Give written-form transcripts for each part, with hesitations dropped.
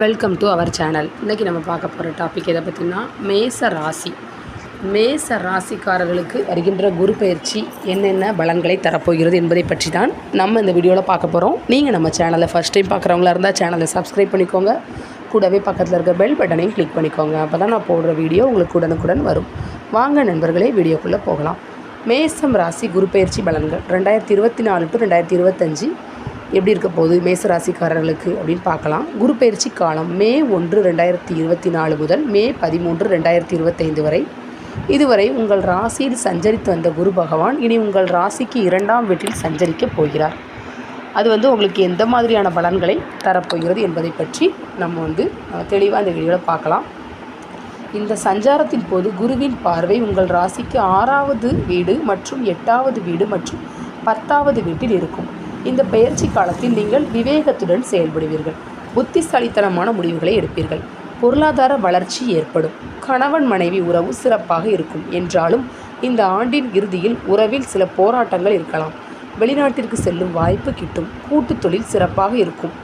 Welcome to our channel. இன்றைக்கி நம்ம பார்க்க போகிற டாபிக் எதை பற்றினா மேச ராசிக்காரர்களுக்கு வருகின்ற குரு பயிற்சி என்னென்ன பலன்களை தரப்போகிறது என்பதை பற்றி தான் நம்ம இந்த வீடியோவில் பார்க்க போகிறோம். நீங்கள் நம்ம சேனலை ஃபஸ்ட் டைம் பார்க்குறவங்களா இருந்தால் சேனலை சப்ஸ்கிரைப் பண்ணிக்கோங்க. கூடவே பக்கத்தில் இருக்க பெல் பட்டனையும் கிளிக் பண்ணிக்கோங்க. அப்போ தான் நான் போடுற வீடியோ உங்களுக்கு உடனுக்குடன் வரும். வாங்க நண்பர்களே, வீடியோக்குள்ளே போகலாம். மேசம் ராசி குரு பயிற்சி பலன்கள் 2024 to 2025 எப்படி இருக்க போகுது மேச ராசிக்காரர்களுக்கு அப்படின்னு பார்க்கலாம். குரு பயிற்சி காலம் மே 1, 2024 முதல் மே 13, 2025 வரை. இதுவரை உங்கள் ராசியில் சஞ்சரித்து வந்த குரு பகவான் இனி உங்கள் ராசிக்கு 2ஆம் வீட்டில் சஞ்சரிக்கப் போகிறார். அது உங்களுக்கு எந்த மாதிரியான பலன்களை தரப்போகிறது என்பதை பற்றி நம்ம தெளிவாக இந்த வீடியோவில் பார்க்கலாம். இந்த சஞ்சாரத்தின் போது குருவின் பார்வை உங்கள் ராசிக்கு 6வது வீடு மற்றும் 8வது வீடு மற்றும் 10வது வீட்டில் இருக்கும். இந்த பயிற்சி காலத்தில் நீங்கள் விவேகத்துடன் செயல்படுவீர்கள். புத்திசாலித்தனமான முடிவுகளை எடுப்பீர்கள். பொருளாதார வளர்ச்சி ஏற்படும். கணவன் மனைவி உறவு சிறப்பாக இருக்கும் என்றாலும் இந்த ஆண்டின் இறுதியில் உறவில் சில போராட்டங்கள் இருக்கலாம். வெளிநாட்டிற்கு செல்லும் வாய்ப்பு கிட்டும். கூட்டு தொழில் சிறப்பாக இருக்கும்.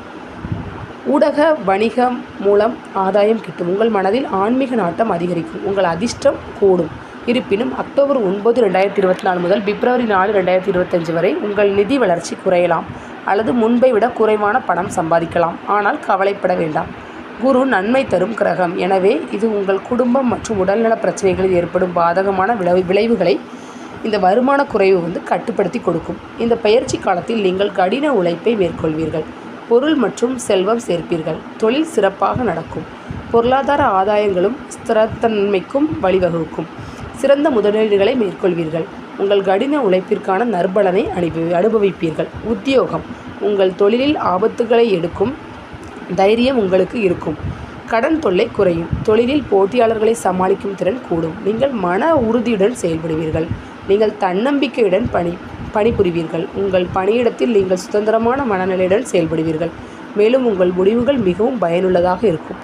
ஊடக வணிகம் மூலம் ஆதாயம் கிட்டும். உங்கள் மனதில் ஆன்மீக நாட்டம் அதிகரிக்கும். உங்கள் அதிர்ஷ்டம் கூடும். இருப்பினும் அக்டோபர் 9, 2024 முதல் பிப்ரவரி 4, 2025 வரை உங்கள் நிதி வளர்ச்சி குறையலாம் அல்லது முன்பை விட குறைவான பணம் சம்பாதிக்கலாம். ஆனால் கவலைப்பட வேண்டாம். குரு நன்மை தரும் கிரகம். எனவே இது உங்கள் குடும்பம் மற்றும் உடல்நல பிரச்சனைகளில் ஏற்படும் பாதகமான விளைவுகளை இந்த வருமான குறைவு கட்டுப்படுத்தி கொடுக்கும். இந்த பயிற்சி காலத்தில் நீங்கள் கடின உழைப்பை மேற்கொள்வீர்கள். பொருள் மற்றும் செல்வம் சேர்ப்பீர்கள். தொழில் சிறப்பாக நடக்கும். பொருளாதார ஆதாயங்களும் ஸ்திரத்தன்மைக்கும் வழிவகுக்கும். சிறந்த முதலீடுகளை மேற்கொள்வீர்கள். உங்கள் கடின உழைப்பிற்கான நற்பலனை அனுபவிப்பீர்கள். உத்தியோகம் உங்கள் தொழிலில் ஆபத்துகளை எடுக்கும் தைரியம் உங்களுக்கு இருக்கும். கடன் தொல்லை குறையும். தொழிலில் போட்டியாளர்களை சமாளிக்கும் திறன் கூடும். நீங்கள் மன உறுதியுடன் செயல்படுவீர்கள். நீங்கள் தன்னம்பிக்கையுடன் பணிபுரிவீர்கள். உங்கள் பணியிடத்தில் நீங்கள் சுதந்திரமான மனநிலையுடன் செயல்படுவீர்கள். மேலும் உங்கள் முடிவுகள் மிகவும் பயனுள்ளதாக இருக்கும்.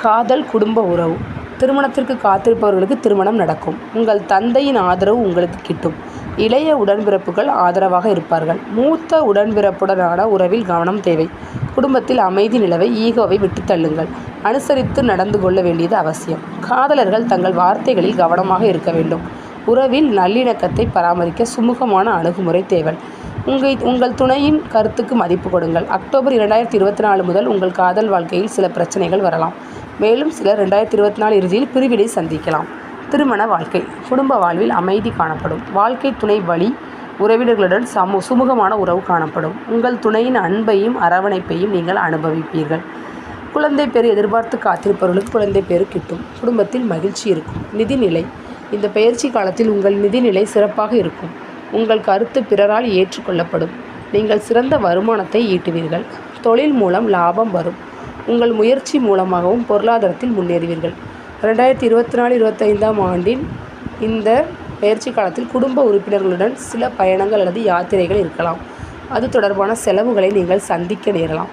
காதல், குடும்ப உறவு திருமணத்திற்கு காத்திருப்பவர்களுக்கு திருமணம் நடக்கும். உங்கள் தந்தையின் ஆதரவு உங்களுக்கு கிட்டும். இளைய உடன்பிறப்புகள் ஆதரவாக இருப்பார்கள். மூத்த உடன்பிறப்புடனான உறவில் கவனம் தேவை. குடும்பத்தில் அமைதி நிலவை ஈகோவை விட்டு தள்ளுங்கள். அனுசரித்து நடந்து கொள்ள வேண்டியது அவசியம். காதலர்கள் தங்கள் வார்த்தைகளில் கவனமாக இருக்க வேண்டும். உறவில் நல்லிணக்கத்தை பராமரிக்க சுமூகமான அணுகுமுறை தேவை. உங்கள் துணையின் கருத்துக்கு மதிப்பு கொடுங்கள். அக்டோபர் 2024 முதல் உங்கள் காதல் வாழ்க்கையில் சில பிரச்சனைகள் வரலாம். மேலும் சிலர் 2024 இறுதியில் பிரிவினை சந்திக்கலாம். திருமண வாழ்க்கை குடும்ப வாழ்வில் அமைதி காணப்படும். வாழ்க்கை துணை வழி உறவினர்களுடன் சுமூகமான உறவு காணப்படும். உங்கள் துணையின் அன்பையும் அரவணைப்பையும் நீங்கள் அனுபவிப்பீர்கள். குழந்தை பேர் எதிர்பார்த்து காத்திருப்பவர்களுக்கு குழந்தை பேர் கிட்டும். குடும்பத்தில் மகிழ்ச்சி இருக்கும். நிதிநிலை இந்த பயிற்சி காலத்தில் உங்கள் நிதிநிலை சிறப்பாக இருக்கும். உங்கள் கருத்து பிறரால் ஏற்றுக்கொள்ளப்படும். நீங்கள் சிறந்த வருமானத்தை ஈட்டுவீர்கள். தொழில் மூலம் லாபம் வரும். உங்கள் முயற்சி மூலமாகவும் பொருளாதாரத்தில் முன்னேறுவீர்கள். 2024-25 ஆண்டின் இந்த பயிற்சி காலத்தில் குடும்ப உறுப்பினர்களுடன் சில பயணங்கள் அல்லது யாத்திரைகள் இருக்கலாம். அது தொடர்பான செலவுகளை நீங்கள் சந்திக்க நேரலாம்.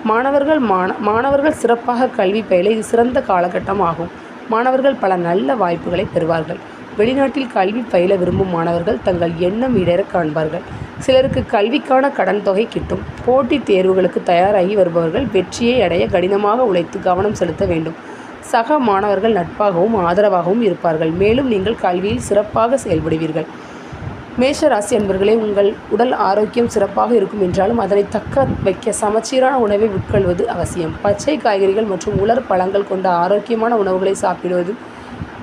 மாணவர்கள் சிறப்பாக கல்வி பயில இது சிறந்த காலகட்டம் ஆகும். மாணவர்கள் பல நல்ல வாய்ப்புகளை பெறுவார்கள். வெளிநாட்டில் கல்வி பயில விரும்பும் மாணவர்கள் தங்கள் எண்ணம் ஈடேற காண்பார்கள். சிலருக்கு கல்விக்கான கடன் தொகை கிட்டும். போட்டித் தேர்வுகளுக்கு தயாராகி வருபவர்கள் வெற்றியை அடைய கடினமாக உழைத்து கவனம் செலுத்த வேண்டும். சக மாணவர்கள் நட்பாகவும் ஆதரவாகவும் இருப்பார்கள். மேலும் நீங்கள் கல்வியில் சிறப்பாக செயல்படுவீர்கள். மேஷராசி அன்பர்களே, உங்கள் உடல் ஆரோக்கியம் சிறப்பாக இருக்கும் என்றாலும் அதனை தக்க வைக்க சமச்சீரான உணவை உட்கொள்வது அவசியம். பச்சை காய்கறிகள் மற்றும் உலர் பழங்கள் கொண்ட ஆரோக்கியமான உணவுகளை சாப்பிடுவது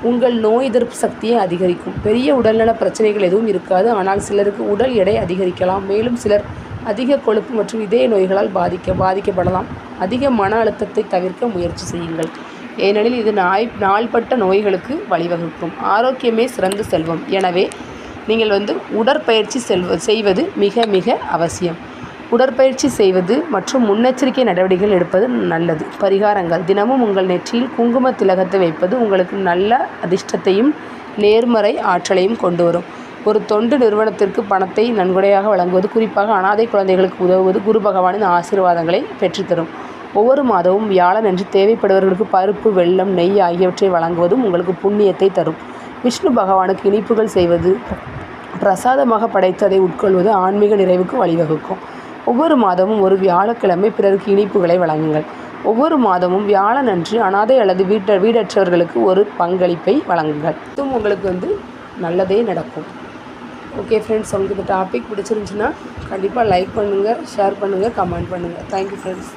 உங்கள் நோய் எதிர்ப்பு சக்தியை அதிகரிக்கும். பெரிய உடல்நல பிரச்சனைகள் எதுவும் இருக்காது. ஆனால் சிலருக்கு உடல் எடை அதிகரிக்கலாம். மேலும் சிலர் அதிக கொழுப்பு மற்றும் இதய நோய்களால் பாதிக்கப்படலாம். அதிக மன அழுத்தத்தை தவிர்க்க முயற்சி செய்யுங்கள். ஏனெனில் இது நாள்பட்ட நோய்களுக்கு வழிவகுக்கும். ஆரோக்கியமே சிறந்த செல்வம். எனவே நீங்கள் உடற்பயிற்சி செய்வது மிக மிக அவசியம். உடற்பயிற்சி செய்வது மற்றும் முன்னெச்சரிக்கை நடவடிக்கைகள் எடுப்பது நல்லது. பரிகாரங்கள் தினமும் உங்கள் நெற்றியில் குங்கும திலகத்தை வைப்பது உங்களுக்கு நல்ல அதிர்ஷ்டத்தையும் நேர்மறை ஆற்றலையும் கொண்டு வரும். ஒரு தொண்டு நிறுவனத்திற்கு பணத்தை நன்கொடையாக வழங்குவது, குறிப்பாக அனாதை குழந்தைகளுக்கு உதவுவது குரு பகவானின் ஆசீர்வாதங்களை பெற்றுத்தரும். ஒவ்வொரு மாதமும் வியாழனன்று தேவைப்படுபவர்களுக்கு பருப்பு, வெல்லம், நெய் ஆகியவற்றை வழங்குவதும் உங்களுக்கு புண்ணியத்தை தரும். விஷ்ணு பகவானுக்கு இனிப்புகள் செய்வது, பிரசாதமாக படைத்து அதை உட்கொள்வது ஆன்மீக நிறைவுக்கு வழிவகுக்கும். ஒவ்வொரு மாதமும் ஒரு வியாழக்கிழமை பிறருக்கு இனிப்புகளை வழங்குங்கள். ஒவ்வொரு மாதமும் வியாழனன்று அனாதை அல்லது வீடற்றவர்களுக்கு ஒரு பங்களிப்பை வழங்குங்கள். இதுவும் உங்களுக்கு நல்லதே நடக்கும். ஓகே ஃப்ரெண்ட்ஸ், உங்களுக்கு இந்த டாபிக் பிடிச்சிருந்துச்சுன்னா கண்டிப்பாக லைக் பண்ணுங்கள், ஷேர் பண்ணுங்கள், கமெண்ட் பண்ணுங்கள். Thank you friends.